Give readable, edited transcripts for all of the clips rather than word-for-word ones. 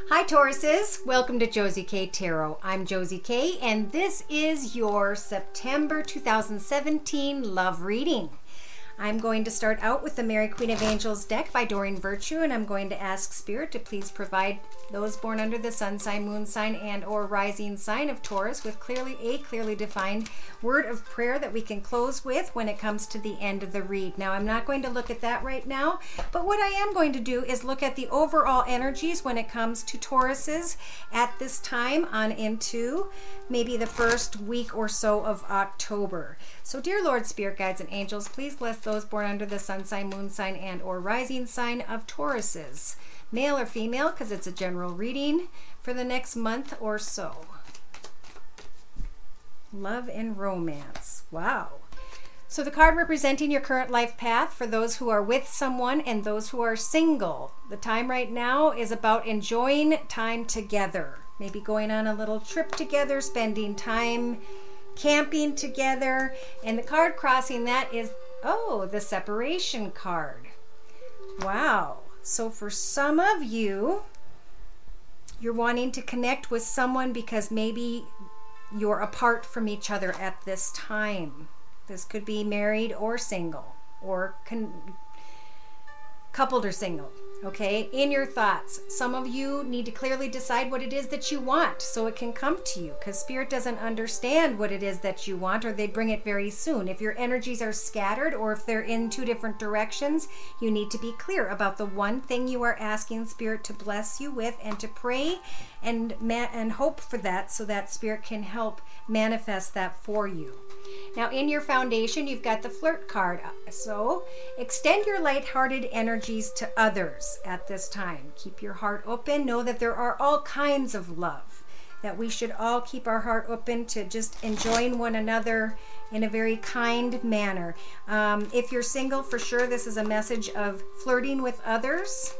Hi Tauruses, welcome to Josie K Tarot. I'm Josie K and this is your September 2017 love reading. I'm going to start out with the Mary Queen of Angels deck by Doreen Virtue, and I'm going to ask Spirit to please provide those born under the sun sign, moon sign, and or rising sign of Taurus with a clearly defined word of prayer that we can close with when it comes to the end of the read. Now, I'm not going to look at that right now, but what I am going to do is look at the overall energies when it comes to Tauruses at this time on into maybe the first week or so of October. So, dear Lord, Spirit Guides, and Angels, please bless those born under the sun sign, moon sign, and or rising sign of Tauruses, male or female, because it's a general reading for the next month or so. Love and romance. Wow. So the card representing your current life path for those who are with someone and those who are single. The time right now is about enjoying time together. Maybe going on a little trip together, spending time camping together. And the card crossing that is, oh, the separation card. Wow. So for some of you, you're wanting to connect with someone because maybe you're apart from each other at this time. This could be married or single, or coupled or single. Okay, in your thoughts, some of you need to clearly decide what it is that you want so it can come to you, because Spirit doesn't understand what it is that you want, or they bring it very soon. If your energies are scattered or if they're in two different directions, you need to be clear about the one thing you are asking Spirit to bless you with, and to pray and hope for that so that Spirit can help manifest that for you. Now, in your foundation, you've got the flirt card. So extend your lighthearted energies to others at this time. Keep your heart open. Know that there are all kinds of love, that we should all keep our heart open to just enjoying one another in a very kind manner. If you're single, for sure, this is a message of flirting with others.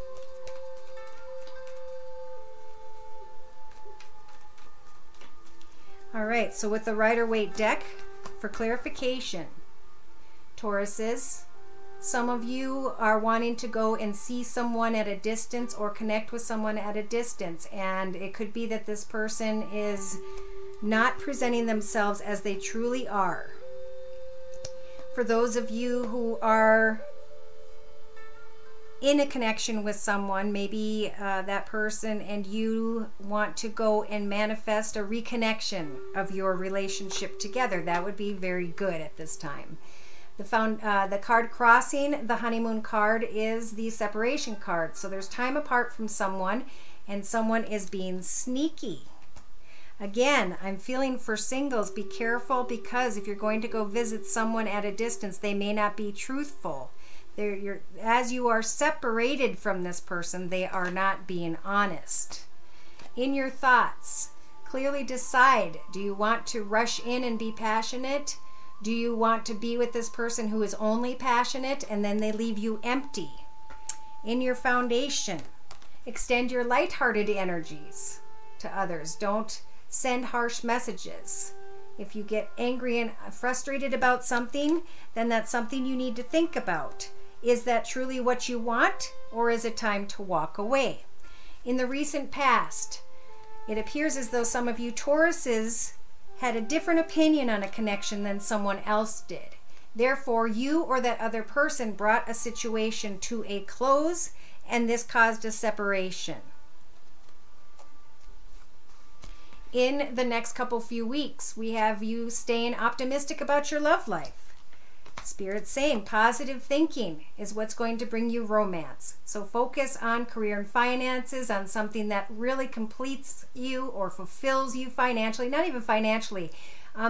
All right, so with the Rider-Waite deck, for clarification, Tauruses, some of you are wanting to go and see someone at a distance or connect with someone at a distance, and it could be that this person is not presenting themselves as they truly are. For those of you who are in a connection with someone, maybe that person and you want to go and manifest a reconnection of your relationship together, that would be very good at this time. The card crossing the honeymoon card is the separation card. So there's time apart from someone, and someone is being sneaky. Again, I'm feeling for singles, be careful, because if you're going to go visit someone at a distance, they may not be truthful. As you are separated from this person, they are not being honest. In your thoughts, clearly decide, do you want to rush in and be passionate? Do you want to be with this person who is only passionate and then they leave you empty? In your foundation, extend your lighthearted energies to others. Don't send harsh messages. If you get angry and frustrated about something, then that's something you need to think about. Is that truly what you want, or is it time to walk away? In the recent past, it appears as though some of you Tauruses had a different opinion on a connection than someone else did. Therefore, you or that other person brought a situation to a close, and this caused a separation. In the next few weeks, we have you staying optimistic about your love life. Spirit's saying positive thinking is what's going to bring you romance. So focus on career and finances, on something that really completes you or fulfills you financially, not even financially,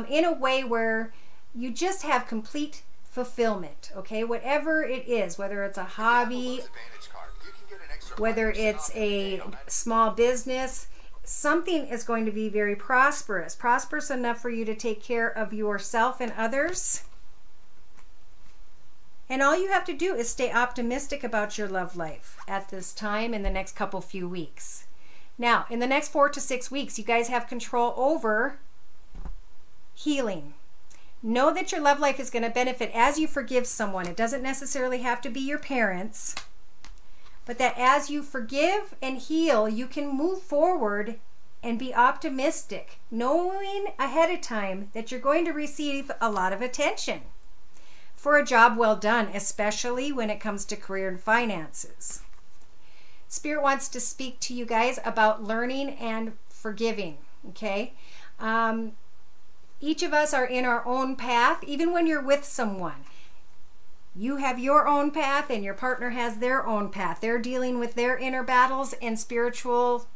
in a way where you just have complete fulfillment, okay? Whatever it is, whether it's a hobby, whether it's a small business, something is going to be very prosperous enough for you to take care of yourself and others. And all you have to do is stay optimistic about your love life at this time in the next few weeks. Now, in the next 4 to 6 weeks, you guys have control over healing. Know that your love life is going to benefit as you forgive someone. It doesn't necessarily have to be your parents, but that as you forgive and heal, you can move forward and be optimistic, knowing ahead of time that you're going to receive a lot of attention for a job well done, especially when it comes to career and finances. Spirit wants to speak to you guys about learning and forgiving, okay? Each of us are in our own path, even when you're with someone. You have your own path and your partner has their own path. They're dealing with their inner battles and spiritual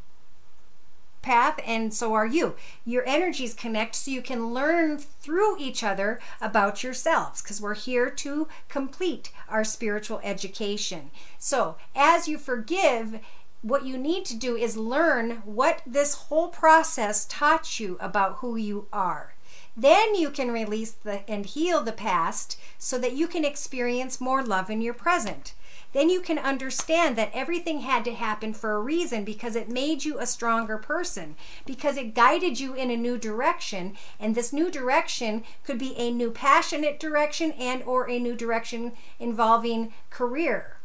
path, and so are you. Your energies connect so you can learn through each other about yourselves, because we're here to complete our spiritual education. So as you forgive, what you need to do is learn what this whole process taught you about who you are. Then you can release and heal the past so that you can experience more love in your present. Then you can understand that everything had to happen for a reason, because it made you a stronger person, because it guided you in a new direction, and this new direction could be a new passionate direction and or a new direction involving career.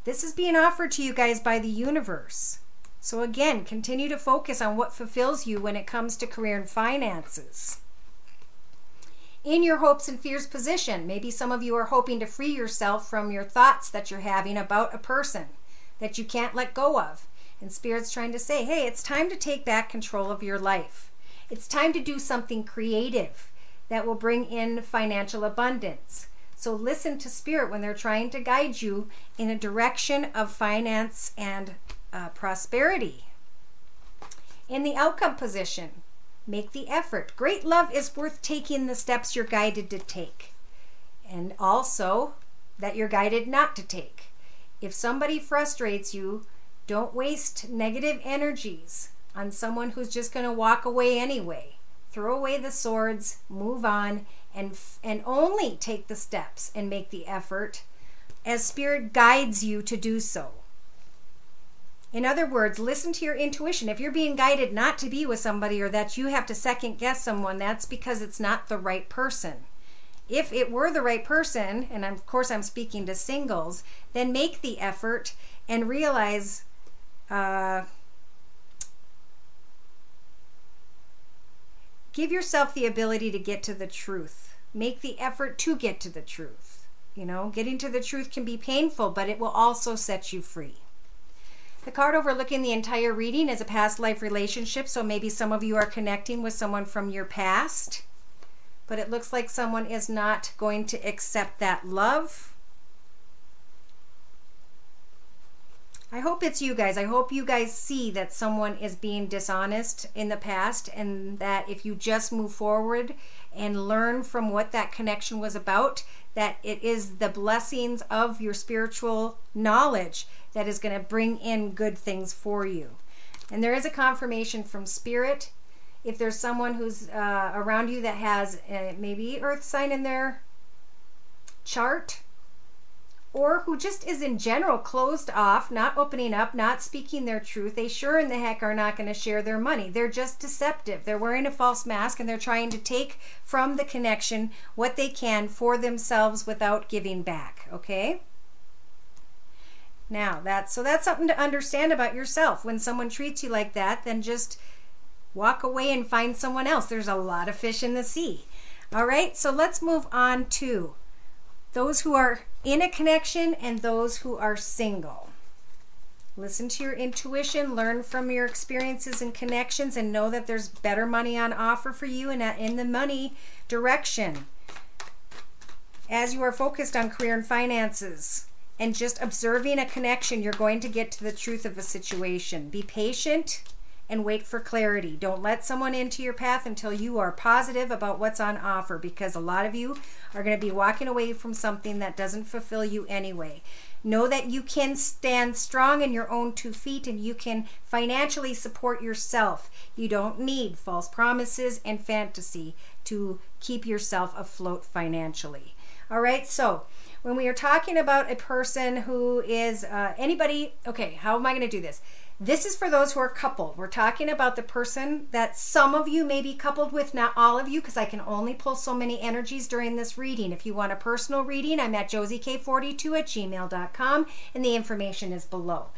This is being offered to you guys by the universe. So again, continue to focus on what fulfills you when it comes to career and finances. In your hopes and fears position, maybe some of you are hoping to free yourself from your thoughts that you're having about a person that you can't let go of. And Spirit's trying to say, hey, it's time to take back control of your life. It's time to do something creative that will bring in financial abundance. So listen to Spirit when they're trying to guide you in a direction of finance and prosperity. In the outcome position, make the effort. Great love is worth taking the steps you're guided to take, and also that you're guided not to take. If somebody frustrates you, don't waste negative energies on someone who's just going to walk away anyway. Throw away the swords, move on, and only take the steps and make the effort as Spirit guides you to do so. In other words, listen to your intuition. If you're being guided not to be with somebody, or that you have to second guess someone, that's because it's not the right person. If it were the right person, and of course I'm speaking to singles, then make the effort and realize give yourself the ability to get to the truth. Make the effort to get to the truth. You know, getting to the truth can be painful, but it will also set you free. The card overlooking the entire reading is a past life relationship, so maybe some of you are connecting with someone from your past, but it looks like someone is not going to accept that love. I hope it's you guys. I hope you guys see that someone is being dishonest in the past, and that if you just move forward and learn from what that connection was about, that it is the blessings of your spiritual knowledge that is going to bring in good things for you. And there is a confirmation from Spirit. If there's someone who's around you that has maybe earth sign in their chart, or who just is in general closed off, not opening up, not speaking their truth, they sure in the heck are not going to share their money. They're just deceptive. They're wearing a false mask, and they're trying to take from the connection what they can for themselves without giving back, okay? Now, that's something to understand about yourself. When someone treats you like that, then just walk away and find someone else. There's a lot of fish in the sea. All right, so let's move on to those who are in a connection and those who are single. Listen to your intuition, learn from your experiences and connections, and know that there's better money on offer for you and in the money direction. As you are focused on career and finances and just observing a connection, you're going to get to the truth of a situation. Be patient and wait for clarity. Don't let someone into your path until you are positive about what's on offer, because a lot of you are going to be walking away from something that doesn't fulfill you anyway. Know that you can stand strong in your own 2 feet, and you can financially support yourself. You don't need false promises and fantasy to keep yourself afloat financially. All right, so When we are talking about a person who is anybody, okay, how am I going to do this? This is for those who are coupled. We're talking about the person that some of you may be coupled with, not all of you, because I can only pull so many energies during this reading. If you want a personal reading, I'm at josiek42@gmail.com, and the information is below.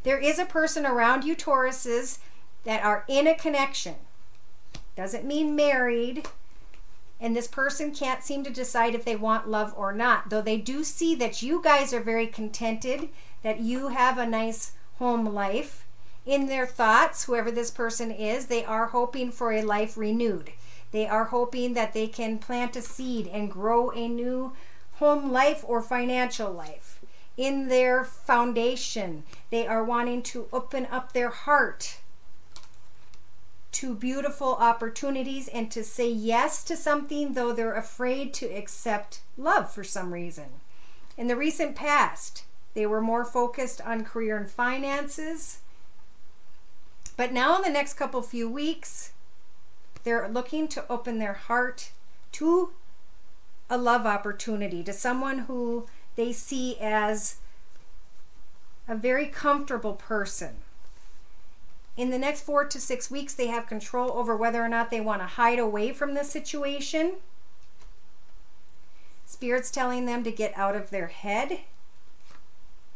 There is a person around you, Tauruses, that are in a connection. Doesn't mean married. And this person can't seem to decide if they want love or not, though they do see that you guys are very contented, that you have a nice home life. In their thoughts, whoever this person is, they are hoping for a life renewed. They are hoping that they can plant a seed and grow a new home life or financial life. In their foundation, they are wanting to open up their heart to beautiful opportunities and to say yes to something, though they're afraid to accept love for some reason. In the recent past, they were more focused on career and finances. But now in the next few weeks, they're looking to open their heart to a love opportunity, to someone who they see as a very comfortable person. In the next 4 to 6 weeks, they have control over whether or not they want to hide away from the situation. Spirit's telling them to get out of their head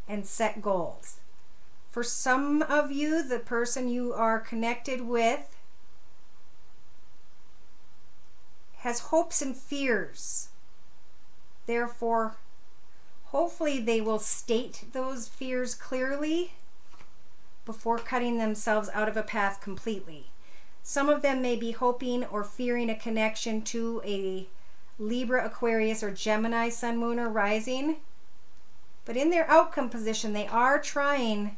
and set goals. For some of you, the person you are connected with has hopes and fears. Therefore, hopefully they will state those fears clearly before cutting themselves out of a path completely. Some of them may be hoping or fearing a connection to a Libra, Aquarius, or Gemini sun, moon, or rising. But in their outcome position, they are trying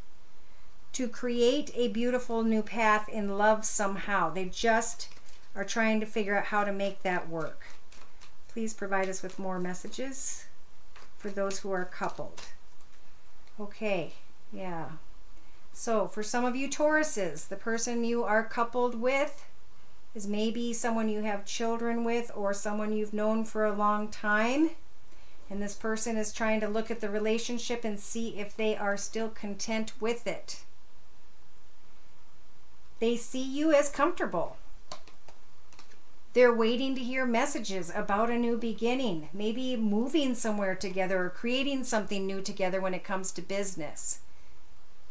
to create a beautiful new path in love somehow. They just are trying to figure out how to make that work. Please provide us with more messages for those who are coupled. Okay, yeah. So for some of you Tauruses, the person you are coupled with is maybe someone you have children with or someone you've known for a long time. And this person is trying to look at the relationship and see if they are still content with it. They see you as comfortable. They're waiting to hear messages about a new beginning, maybe moving somewhere together or creating something new together when it comes to business.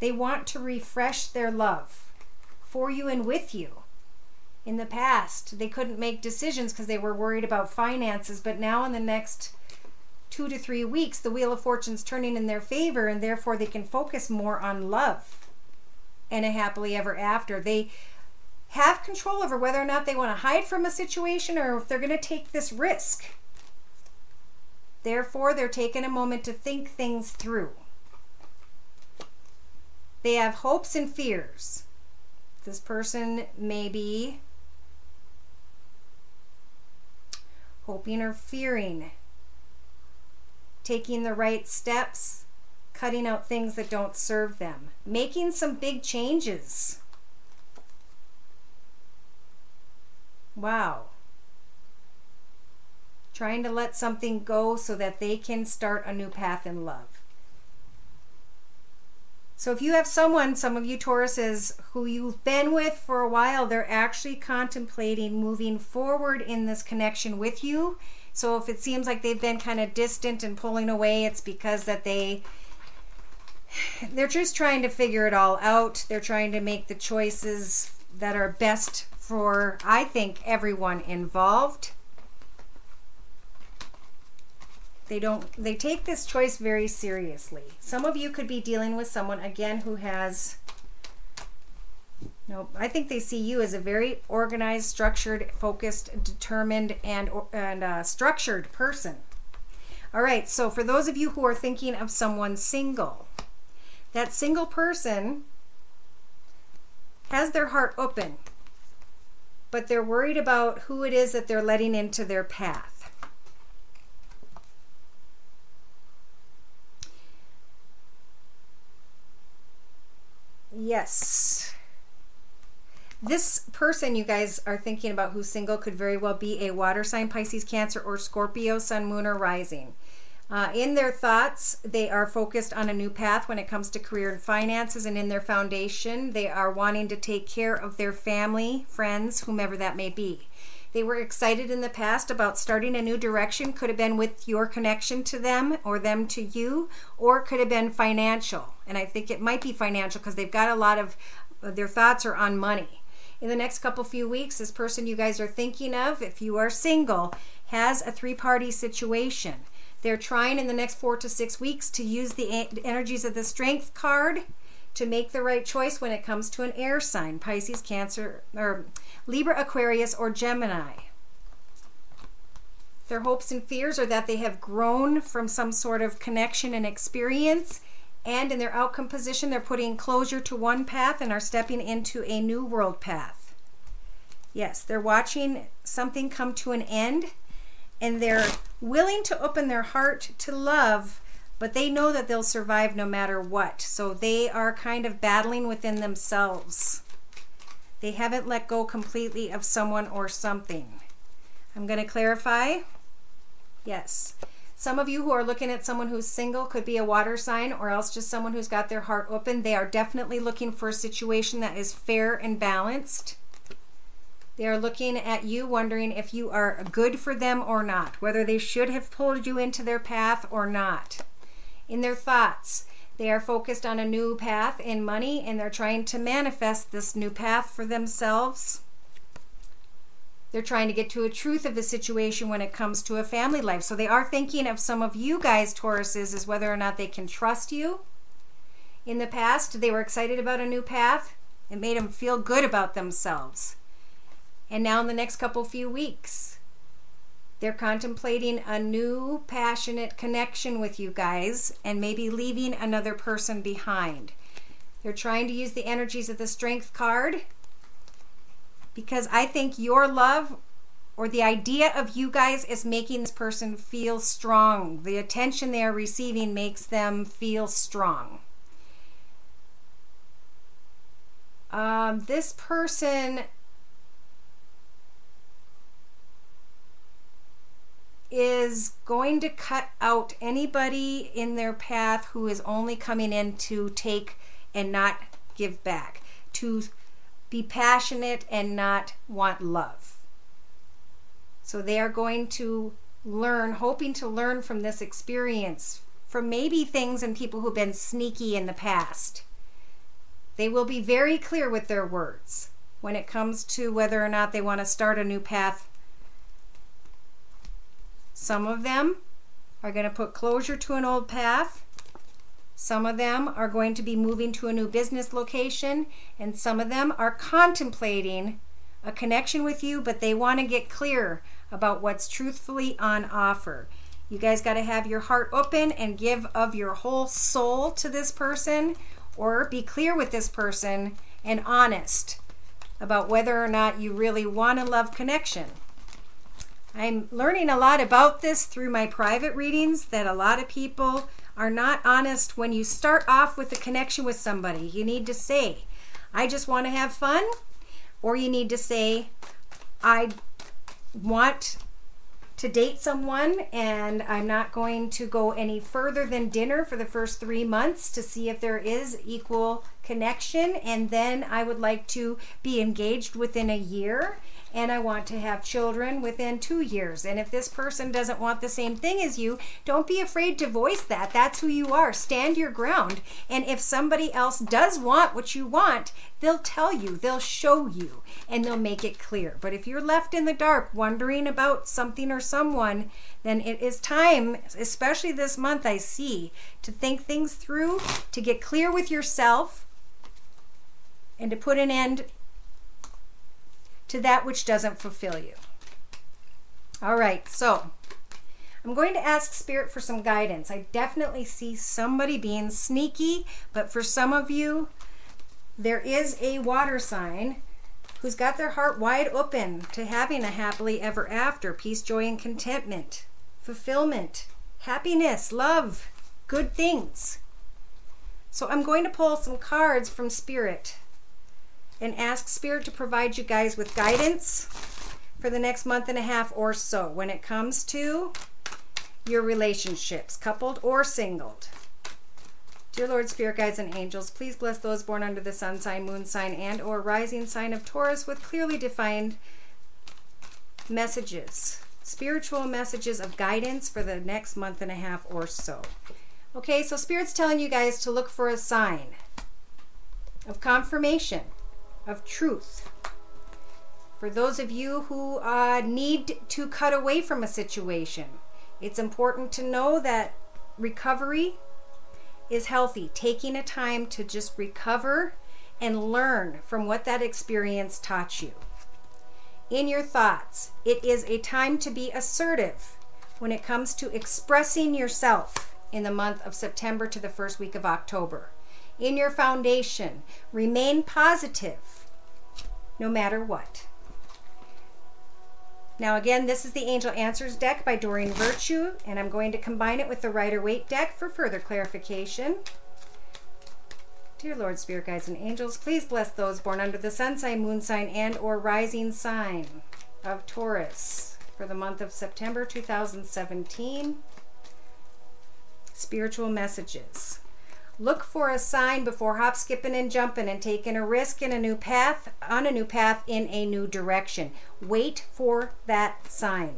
They want to refresh their love for you and with you. In the past, they couldn't make decisions because they were worried about finances, but now in the next 2 to 3 weeks, the Wheel of Fortune's turning in their favor, and therefore they can focus more on love and a happily ever after. They have control over whether or not they want to hide from a situation or if they're going to take this risk. Therefore, they're taking a moment to think things through. They have hopes and fears. This person may be hoping or fearing taking the right steps, cutting out things that don't serve them, making some big changes. Wow. Trying to let something go so that they can start a new path in love. So if you have someone, some of you Tauruses, who you've been with for a while, they're actually contemplating moving forward in this connection with you. So if it seems like they've been kind of distant and pulling away, it's because that they're just trying to figure it all out. They're trying to make the choices that are best for, I think, everyone involved. They take this choice very seriously. Some of you could be dealing with someone, again, who has, no, I think they see you as a very organized, structured, focused, determined, and structured person. All right, so for those of you who are thinking of someone single, that single person has their heart open, but they're worried about who it is that they're letting into their path. Yes. This person you guys are thinking about who's single could very well be a water sign, Pisces, Cancer, or Scorpio, sun, moon, or rising. In their thoughts, they are focused on a new path when it comes to career and finances, and in their foundation, they are wanting to take care of their family, friends, whomever that may be. They were excited in the past about starting a new direction. Could have been with your connection to them or them to you, or it could have been financial. And I think it might be financial because they've got a lot of their thoughts are on money. In the next few weeks, this person you guys are thinking of, if you are single, has a three-party situation. They're trying in the next 4 to 6 weeks to use the energies of the Strength card to make the right choice when it comes to an air sign, Pisces, Cancer, or Libra, Aquarius, or Gemini. Their hopes and fears are that they have grown from some sort of connection and experience, and in their outcome position, they're putting closure to one path and are stepping into a new world path. Yes, they're watching something come to an end, and they're willing to open their heart to love, but they know that they'll survive no matter what. So they are kind of battling within themselves. They haven't let go completely of someone or something. I'm going to clarify. Yes. Some of you who are looking at someone who's single could be a water sign, or else just someone who's got their heart open. They are definitely looking for a situation that is fair and balanced. They are looking at you, wondering if you are good for them or not, whether they should have pulled you into their path or not. In their thoughts, they are focused on a new path in money, and they're trying to manifest this new path for themselves. They're trying to get to a truth of the situation when it comes to a family life. So they are thinking of some of you guys, Tauruses, as whether or not they can trust you. In the past, they were excited about a new path. It made them feel good about themselves. And now in the next few weeks, they're contemplating a new passionate connection with you guys and maybe leaving another person behind. They're trying to use the energies of the Strength card because I think your love or the idea of you guys is making this person feel strong. The attention they are receiving makes them feel strong. This person is going to cut out anybody in their path who is only coming in to take and not give back, to be passionate and not want love. So they are going to learn, hoping to learn from this experience, from maybe things and people who've been sneaky in the past. They will be very clear with their words when it comes to whether or not they want to start a new path. Some of them are going to put closure to an old path. Some of them are going to be moving to a new business location, and some of them are contemplating a connection with you, but they want to get clear about what's truthfully on offer. You guys got to have your heart open and give of your whole soul to this person, or be clear with this person and honest about whether or not you really want a love connection. I'm learning a lot about this through my private readings, that a lot of people are not honest when you start off with a connection with somebody. You need to say, I just want to have fun, or you need to say, I want to date someone and I'm not going to go any further than dinner for the first 3 months to see if there is equal connection, and then I would like to be engaged within a year, and I want to have children within 2 years. And if this person doesn't want the same thing as you, don't be afraid to voice that. That's who you are. Stand your ground. And if somebody else does want what you want, they'll tell you, they'll show you, and they'll make it clear. But if you're left in the dark wondering about something or someone, then it is time, especially this month, I see, to think things through, to get clear with yourself, and to put an end to that which doesn't fulfill you. All right, so I'm going to ask Spirit for some guidance. I definitely see somebody being sneaky, but for some of you, there is a water sign who's got their heart wide open to having a happily ever after, peace, joy, and contentment, fulfillment, happiness, love, good things. So I'm going to pull some cards from Spirit and ask Spirit to provide you guys with guidance for the next month and a half or so when it comes to your relationships, coupled or singled. Dear Lord, Spirit Guides, and Angels, please bless those born under the sun sign, moon sign, and or rising sign of Taurus with clearly defined messages, spiritual messages of guidance for the next month and a half or so. Okay, so Spirit's telling you guys to look for a sign of confirmation, of truth. For those of you who need to cut away from a situation, it's important to know that recovery is healthy. Taking a time to just recover and learn from what that experience taught you. In your thoughts, it is a time to be assertive when it comes to expressing yourself in the month of September to the first week of October. In your foundation, remain positive no matter what. Now again, this is the Angel Answers deck by Doreen Virtue, and I'm going to combine it with the Rider-Waite deck for further clarification. Dear Lord, Spirit Guides, and Angels, please bless those born under the sun sign, moon sign, and or rising sign of Taurus for the month of September 2017. Spiritual messages. Look for a sign before hop, skipping, and jumping and taking a risk in a new path, on a new path in a new direction. Wait for that sign.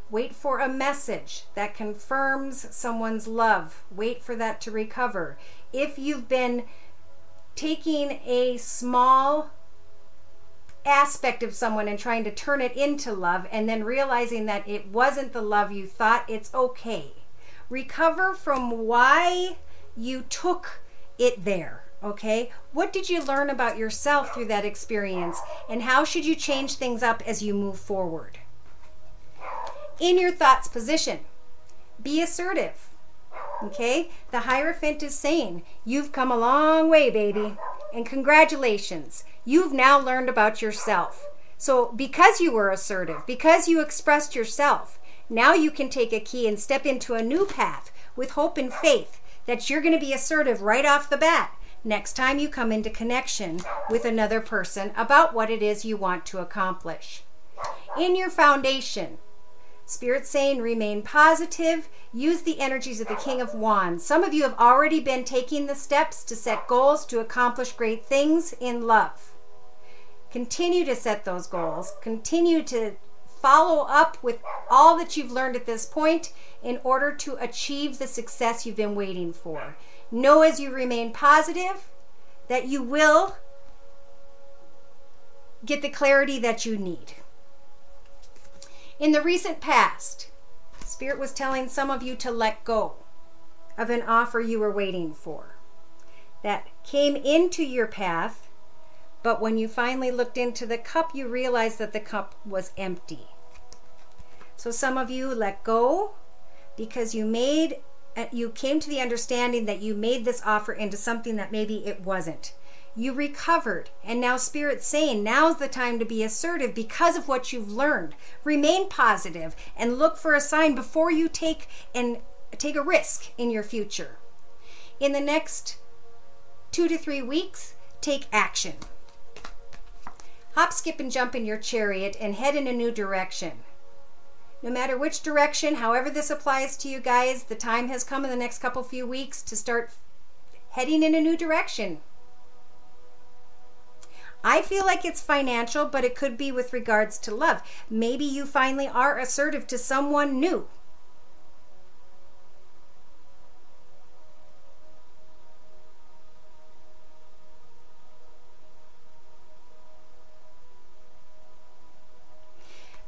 Wait for a message that confirms someone's love. Wait for that to recover. If you've been taking a small aspect of someone and trying to turn it into love and then realizing that it wasn't the love you thought, it's okay. Recover from why you took it there, okay? What did you learn about yourself through that experience, and how should you change things up as you move forward? In your thoughts position, be assertive, okay? The Hierophant is saying, you've come a long way, baby, and congratulations. You've now learned about yourself. So because you were assertive, because you expressed yourself, now you can take a key and step into a new path with hope and faith that you're going to be assertive right off the bat next time you come into connection with another person about what it is you want to accomplish. In your foundation, Spirit's saying remain positive. Use the energies of the King of Wands. Some of you have already been taking the steps to set goals to accomplish great things in love. Continue to set those goals. Continue to follow up with all that you've learned at this point in order to achieve the success you've been waiting for. Know as you remain positive that you will get the clarity that you need. In the recent past, Spirit was telling some of you to let go of an offer you were waiting for that came into your path, but when you finally looked into the cup, you realized that the cup was empty. So some of you let go because you came to the understanding that you made this offer into something that maybe it wasn't. You recovered, and now Spirit's saying now's the time to be assertive because of what you've learned. Remain positive and look for a sign before you take a risk in your future. In the next 2 to 3 weeks, take action. Hop, skip, and jump in your chariot and head in a new direction. No matter which direction, however this applies to you guys, the time has come in the next few weeks to start heading in a new direction. I feel like it's financial, but it could be with regards to love. Maybe you finally are assertive to someone new.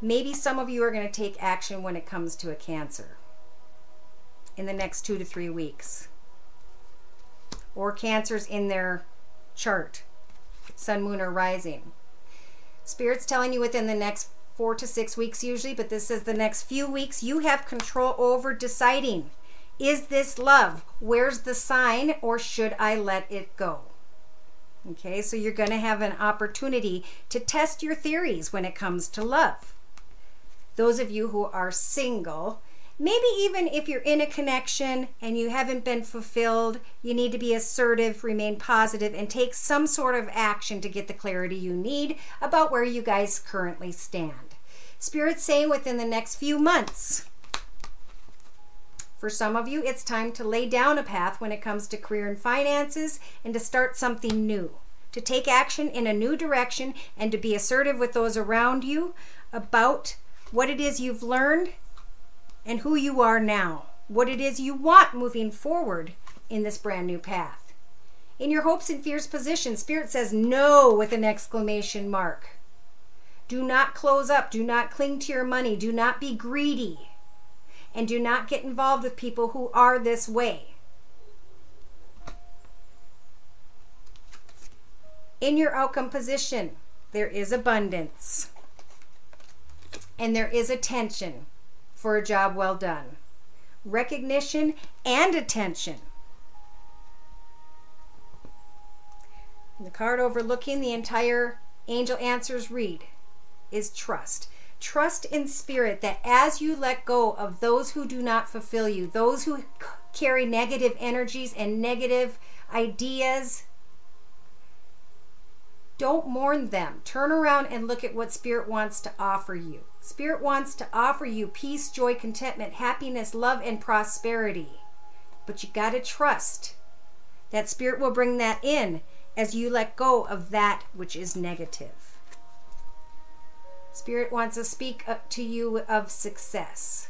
Maybe some of you are going to take action when it comes to a Cancer in the next 2 to 3 weeks. Or Cancers in their chart, sun, moon, or rising. Spirit's telling you within the next 4 to 6 weeks usually, but this is the next few weeks, you have control over deciding, is this love? Where's the sign, or should I let it go? Okay, so you're going to have an opportunity to test your theories when it comes to love. Those of you who are single, maybe even if you're in a connection and you haven't been fulfilled, you need to be assertive, remain positive, and take some sort of action to get the clarity you need about where you guys currently stand. Spirit's saying within the next few months. For some of you, it's time to lay down a path when it comes to career and finances and to start something new, to take action in a new direction and to be assertive with those around you about what it is you've learned and who you are now, what it is you want moving forward in this brand new path. In your hopes and fears position, Spirit says no with an exclamation mark. Do not close up. Do not cling to your money. Do not be greedy. And do not get involved with people who are this way. In your outcome position, there is abundance. And there is attention for a job well done. Recognition and attention. And the card overlooking the entire Angel Answers read is trust. Trust in Spirit that as you let go of those who do not fulfill you, those who carry negative energies and negative ideas, don't mourn them. Turn around and look at what Spirit wants to offer you. Spirit wants to offer you peace, joy, contentment, happiness, love, and prosperity. But you got to trust that Spirit will bring that in as you let go of that which is negative. Spirit wants to speak up to you of success.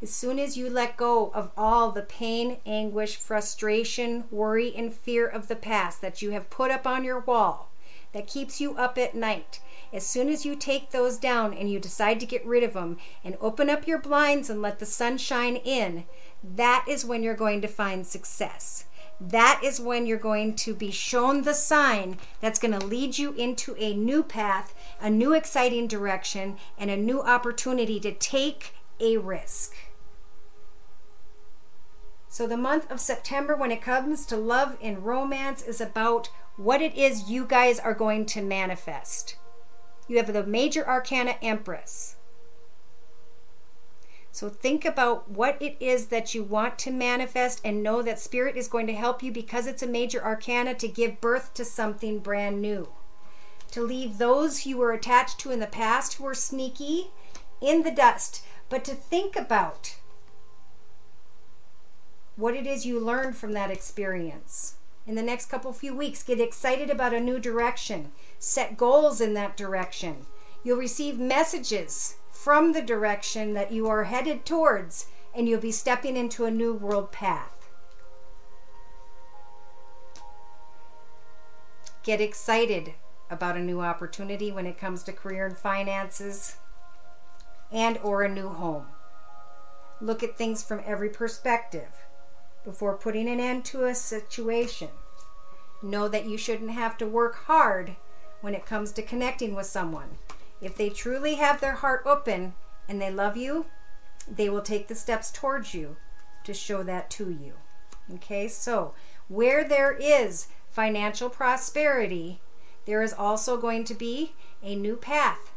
As soon as you let go of all the pain, anguish, frustration, worry, and fear of the past that you have put up on your wall that keeps you up at night, as soon as you take those down and you decide to get rid of them and open up your blinds and let the sun shine in, that is when you're going to find success. That is when you're going to be shown the sign that's going to lead you into a new path, a new exciting direction, and a new opportunity to take a risk. So the month of September, when it comes to love and romance, is about what it is you guys are going to manifest. You have the major arcana Empress. So think about what it is that you want to manifest and know that Spirit is going to help you because it's a major arcana to give birth to something brand new. To leave those you were attached to in the past who were sneaky in the dust. But to think about what it is you learned from that experience. In the next few weeks, get excited about a new direction. Set goals in that direction. You'll receive messages from the direction that you are headed towards, and you'll be stepping into a new world path. Get excited about a new opportunity when it comes to career and finances and or a new home. Look at things from every perspective before putting an end to a situation. Know that you shouldn't have to work hard when it comes to connecting with someone. If they truly have their heart open and they love you, they will take the steps towards you to show that to you. Okay, so where there is financial prosperity, there is also going to be a new path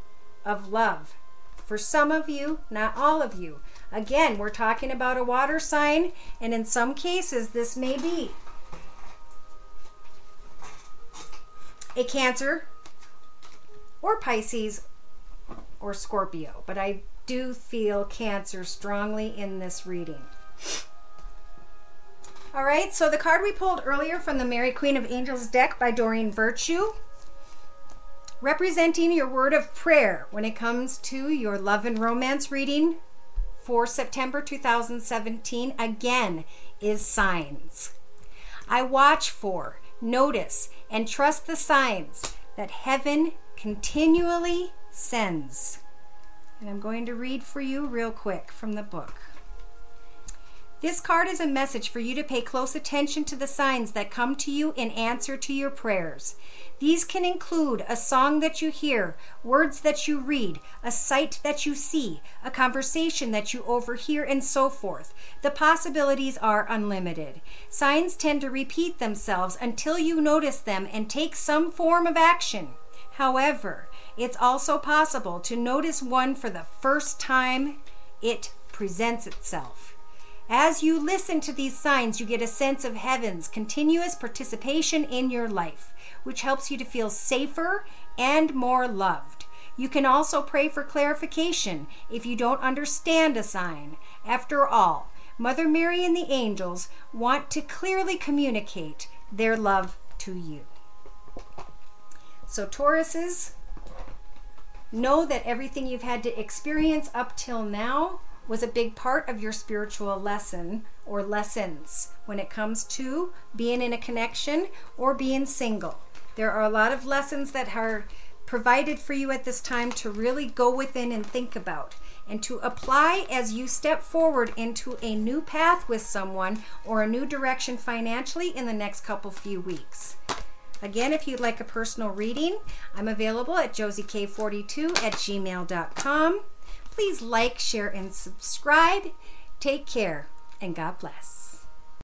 of love. For some of you, not all of you. Again, we're talking about a water sign, and in some cases, this may be a Cancer or Pisces or Scorpio, but I do feel Cancer strongly in this reading. All right, so the card we pulled earlier from the Mary Queen of Angels deck by Doreen Virtue, representing your word of prayer when it comes to your love and romance reading for September 2017, again, is signs. I watch for, notice, and trust the signs that heaven continually sends. And I'm going to read for you real quick from the book. This card is a message for you to pay close attention to the signs that come to you in answer to your prayers. These can include a song that you hear, words that you read, a sight that you see, a conversation that you overhear, and so forth. The possibilities are unlimited. Signs tend to repeat themselves until you notice them and take some form of action. However, it's also possible to notice one for the first time it presents itself. As you listen to these signs, you get a sense of heaven's continuous participation in your life, which helps you to feel safer and more loved. You can also pray for clarification if you don't understand a sign. After all, Mother Mary and the angels want to clearly communicate their love to you. So Tauruses, know that everything you've had to experience up till now was a big part of your spiritual lesson or lessons when it comes to being in a connection or being single. There are a lot of lessons that are provided for you at this time to really go within and think about and to apply as you step forward into a new path with someone or a new direction financially in the next few weeks. Again, if you'd like a personal reading, I'm available at josiek42@gmail.com. Please like, share, and subscribe. Take care, and God bless.